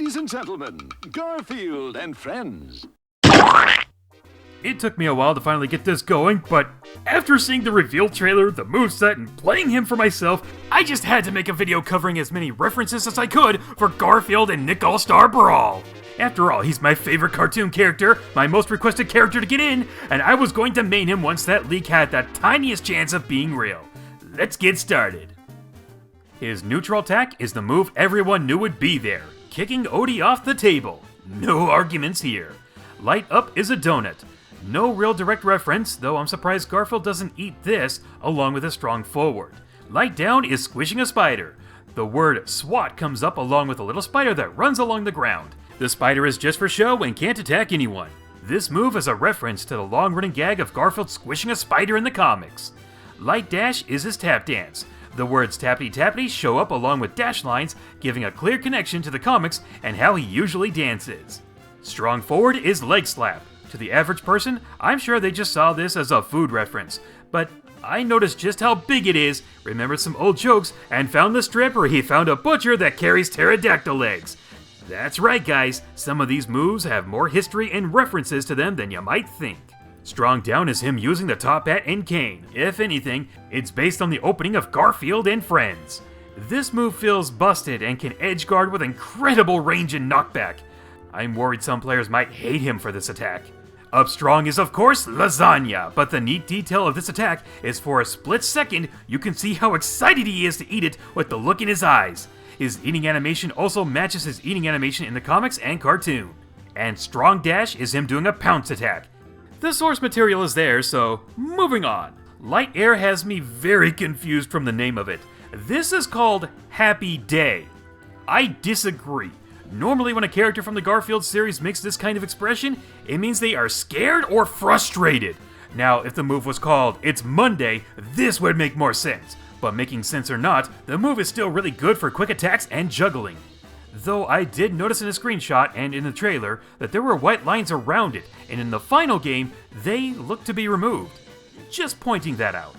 Ladies and gentlemen, Garfield and friends. It took me a while to finally get this going, but after seeing the reveal trailer, the moveset, and playing him for myself, I just had to make a video covering as many references as I could for Garfield and Nick All Star Brawl. After all, he's my favorite cartoon character, my most requested character to get in, and I was going to main him once that leak had the tiniest chance of being real. Let's get started. His neutral attack is the move everyone knew would be there, kicking Odie off the table. No arguments here. Light up is a donut. No real direct reference, though I'm surprised Garfield doesn't eat this along with a strong forward. Light down is squishing a spider. The word SWAT comes up along with a little spider that runs along the ground. The spider is just for show and can't attack anyone. This move is a reference to the long-running gag of Garfield squishing a spider in the comics. Light dash is his tap dance. The words tappity tappity show up along with dash lines, giving a clear connection to the comics and how he usually dances. Strong forward is leg slap. To the average person, I'm sure they just saw this as a food reference, but I noticed just how big it is, remembered some old jokes, and found the strip where he found a butcher that carries pterodactyl legs. That's right, guys, some of these moves have more history and references to them than you might think. Strong down is him using the top hat and cane. If anything, it's based on the opening of Garfield and Friends. This move feels busted and can edge guard with incredible range and knockback. I'm worried some players might hate him for this attack. Up strong is of course lasagna, but the neat detail of this attack is for a split second you can see how excited he is to eat it with the look in his eyes. His eating animation also matches his eating animation in the comics and cartoon. And strong dash is him doing a pounce attack. The source material is there, so moving on. Light air has me very confused from the name of it. This is called Happy Day. I disagree. Normally when a character from the Garfield series makes this kind of expression, it means they are scared or frustrated. Now, if the move was called It's Monday, this would make more sense. But making sense or not, the move is still really good for quick attacks and juggling. Though I did notice in a screenshot and in the trailer that there were white lines around it, and in the final game, they look to be removed. Just pointing that out.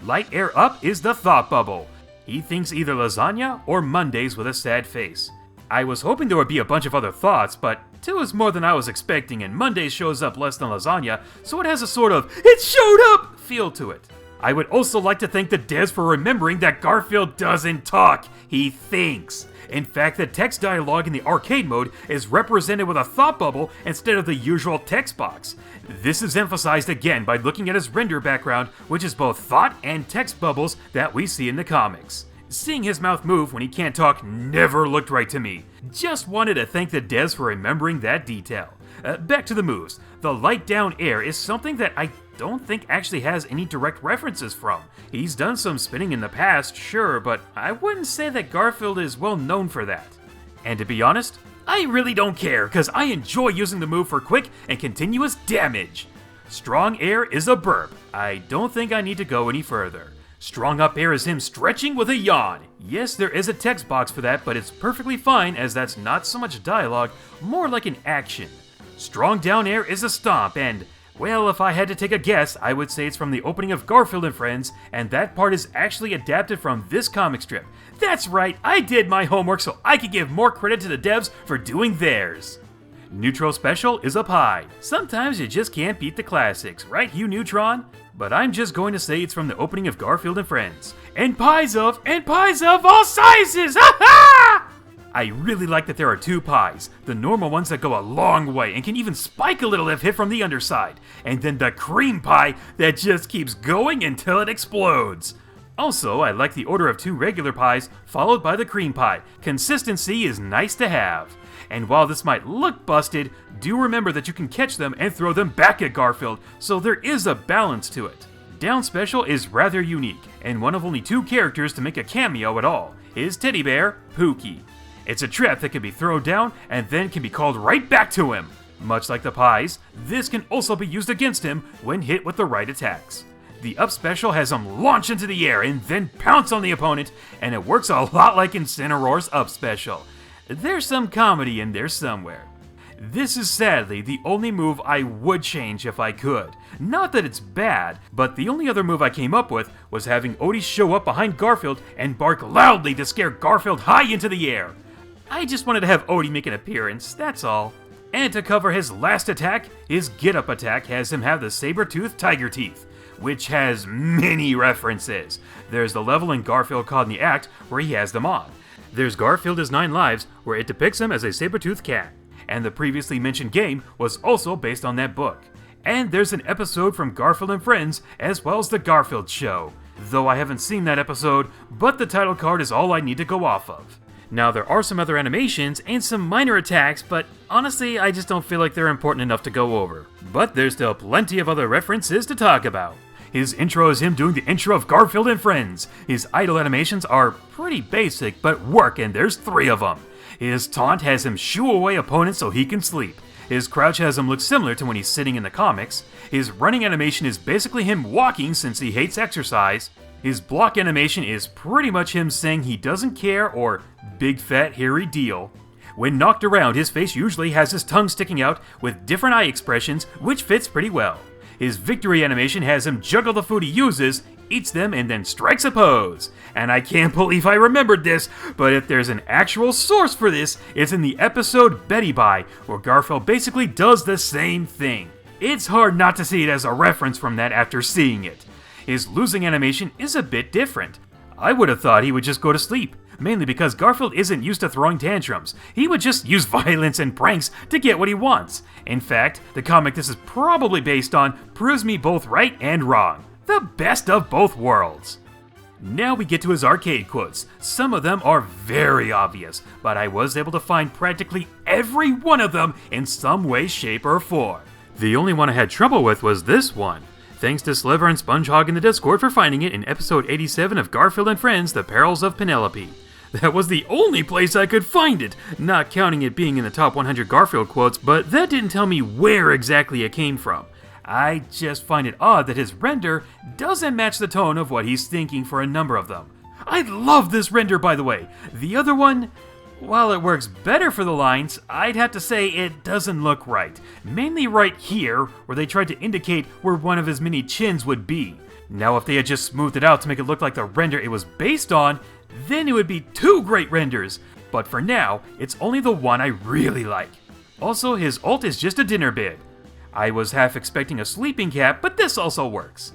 Light air up is the thought bubble. He thinks either lasagna or Mondays with a sad face. I was hoping there would be a bunch of other thoughts, but 2 is more than I was expecting, and Monday shows up less than lasagna, so it has a sort of "it showed up" feel to it. I would also like to thank the devs for remembering that Garfield doesn't talk, he thinks. In fact, the text dialogue in the arcade mode is represented with a thought bubble instead of the usual text box. This is emphasized again by looking at his render background, which is both thought and text bubbles that we see in the comics. Seeing his mouth move when he can't talk never looked right to me. Just wanted to thank the devs for remembering that detail. Back to the moves. The light down air is something that I don't think actually has any direct references from. He's done some spinning in the past, sure, but I wouldn't say that Garfield is well known for that. And to be honest, I really don't care, cause I enjoy using the move for quick and continuous damage. Strong air is a burp. I don't think I need to go any further. Strong up air is him stretching with a yawn. Yes, there is a text box for that, but it's perfectly fine as that's not so much dialogue, more like an action. Strong down air is a stomp, and, well, if I had to take a guess, I would say it's from the opening of Garfield and Friends, and that part is actually adapted from this comic strip. That's right, I did my homework so I could give more credit to the devs for doing theirs. Neutral special is a pie. Sometimes you just can't beat the classics, right, Hugh Neutron? But I'm just going to say it's from the opening of Garfield and Friends. And pies of all sizes! Ha ha! I really like that there are 2 pies. The normal ones that go a long way and can even spike a little if hit from the underside. And then the cream pie that just keeps going until it explodes. Also, I like the order of 2 regular pies followed by the cream pie. Consistency is nice to have. And while this might look busted, do remember that you can catch them and throw them back at Garfield, so there is a balance to it. Down special is rather unique, and one of only 2 characters to make a cameo at all, his teddy bear, Pookie. It's a trap that can be thrown down and then can be called right back to him. Much like the pies, this can also be used against him when hit with the right attacks. The up special has him launch into the air and then pounce on the opponent, and it works a lot like Incineroar's up special. There's some comedy in there somewhere. This is sadly the only move I would change if I could. Not that it's bad, but the only other move I came up with was having Odie show up behind Garfield and bark loudly to scare Garfield high into the air. I just wanted to have Odie make an appearance, that's all. And to cover his last attack, his get-up attack has him have the saber-toothed tiger teeth, which has many references. There's the level in Garfield Caught in the Act where he has them on. There's Garfield Has 9 Lives where it depicts him as a saber-toothed cat. And the previously mentioned game was also based on that book. And there's an episode from Garfield and Friends as well as the Garfield Show. Though I haven't seen that episode, but the title card is all I need to go off of. Now there are some other animations and some minor attacks, but honestly I just don't feel like they're important enough to go over. But there's still plenty of other references to talk about. His intro is him doing the intro of Garfield and Friends. His idle animations are pretty basic, but work, and there's 3 of them. His taunt has him shoo away opponents so he can sleep. His crouch has him look similar to when he's sitting in the comics. His running animation is basically him walking since he hates exercise. His block animation is pretty much him saying he doesn't care or big fat hairy deal. When knocked around, his face usually has his tongue sticking out with different eye expressions, which fits pretty well. His victory animation has him juggle the food he uses, eats them, and then strikes a pose. And I can't believe I remembered this, but if there's an actual source for this, it's in the episode Betty Bye, where Garfield basically does the same thing. It's hard not to see it as a reference from that after seeing it. His losing animation is a bit different. I would have thought he would just go to sleep, mainly because Garfield isn't used to throwing tantrums. He would just use violence and pranks to get what he wants. In fact, the comic this is probably based on proves me both right and wrong. The best of both worlds. Now we get to his arcade quotes. Some of them are very obvious, but I was able to find practically every one of them in some way, shape, or form. The only one I had trouble with was this one. Thanks to Sliver and SpongeHog in the Discord for finding it in episode 87 of Garfield and Friends, The Perils of Penelope. That was the only place I could find it, not counting it being in the top 100 Garfield quotes, but that didn't tell me where exactly it came from. I just find it odd that his render doesn't match the tone of what he's thinking for a number of them. I love this render, by the way. The other one, while it works better for the lines, I'd have to say it doesn't look right. Mainly right here, where they tried to indicate where one of his mini chins would be. Now if they had just smoothed it out to make it look like the render it was based on, then it would be 2 great renders. But for now, it's only the one I really like. Also, his ult is just a dinner bib. I was half expecting a sleeping cap, but this also works.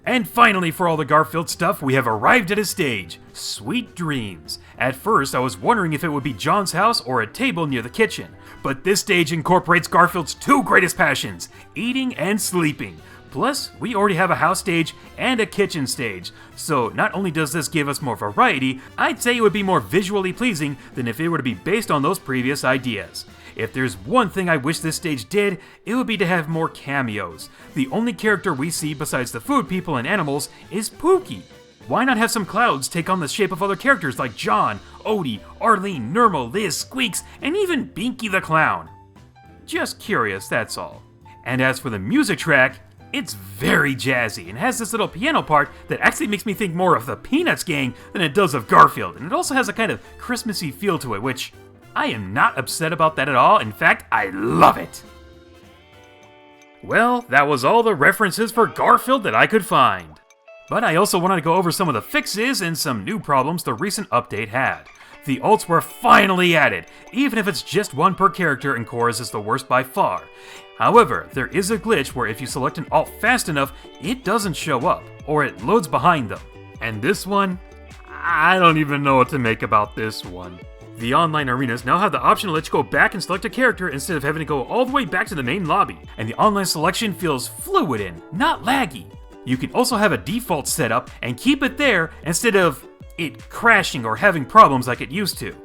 And finally, for all the Garfield stuff, we have arrived at his stage, Sweet Dreams. At first, I was wondering if it would be John's house or a table near the kitchen, but this stage incorporates Garfield's 2 greatest passions, eating and sleeping. Plus, we already have a house stage and a kitchen stage, so not only does this give us more variety, I'd say it would be more visually pleasing than if it were to be based on those previous ideas. If there's one thing I wish this stage did, it would be to have more cameos. The only character we see besides the food people and animals is Pookie. Why not have some clouds take on the shape of other characters like John, Odie, Arlene, Nermal, Liz, Squeaks, and even Binky the Clown? Just curious, that's all. And as for the music track, it's very jazzy and has this little piano part that actually makes me think more of the Peanuts gang than it does of Garfield, and it also has a kind of Christmassy feel to it, which I am not upset about that at all. In fact, I love it. Well, that was all the references for Garfield that I could find. But I also wanted to go over some of the fixes and some new problems the recent update had. The ults were finally added, even if it's just 1 per character and Chorus is the worst by far. However, there is a glitch where if you select an alt fast enough, it doesn't show up, or it loads behind them. And this one? I don't even know what to make about this one. The online arenas now have the option to let you go back and select a character instead of having to go all the way back to the main lobby, and the online selection feels fluid and not laggy. You can also have a default setup and keep it there instead of it crashing or having problems like it used to.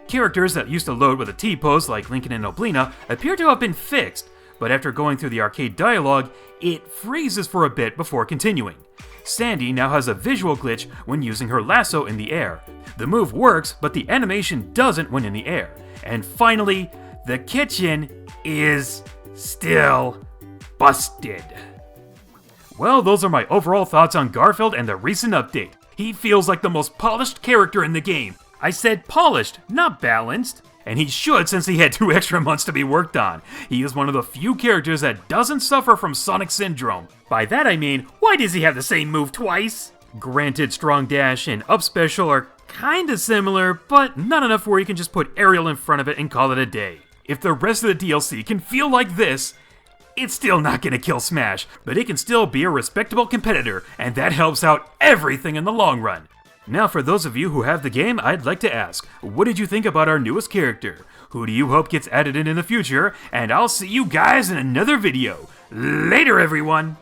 Characters that used to load with a T-pose like Lincoln and Oblina appear to have been fixed, but after going through the arcade dialogue, it freezes for a bit before continuing. Sandy now has a visual glitch when using her lasso in the air. The move works, but the animation doesn't when in the air. And finally, the kitchen is still busted. Well, those are my overall thoughts on Garfield and the recent update. He feels like the most polished character in the game. I said polished, not balanced. And he should, since he had 2 extra months to be worked on. He is one of the few characters that doesn't suffer from Sonic Syndrome. By that I mean, why does he have the same move twice? Granted, Strong Dash and Up Special are kinda similar, but not enough where you can just put Ariel in front of it and call it a day. If the rest of the DLC can feel like this, it's still not gonna kill Smash, but it can still be a respectable competitor, and that helps out everything in the long run. Now for those of you who have the game, I'd like to ask, what did you think about our newest character? Who do you hope gets added in the future? And I'll see you guys in another video. Later, everyone!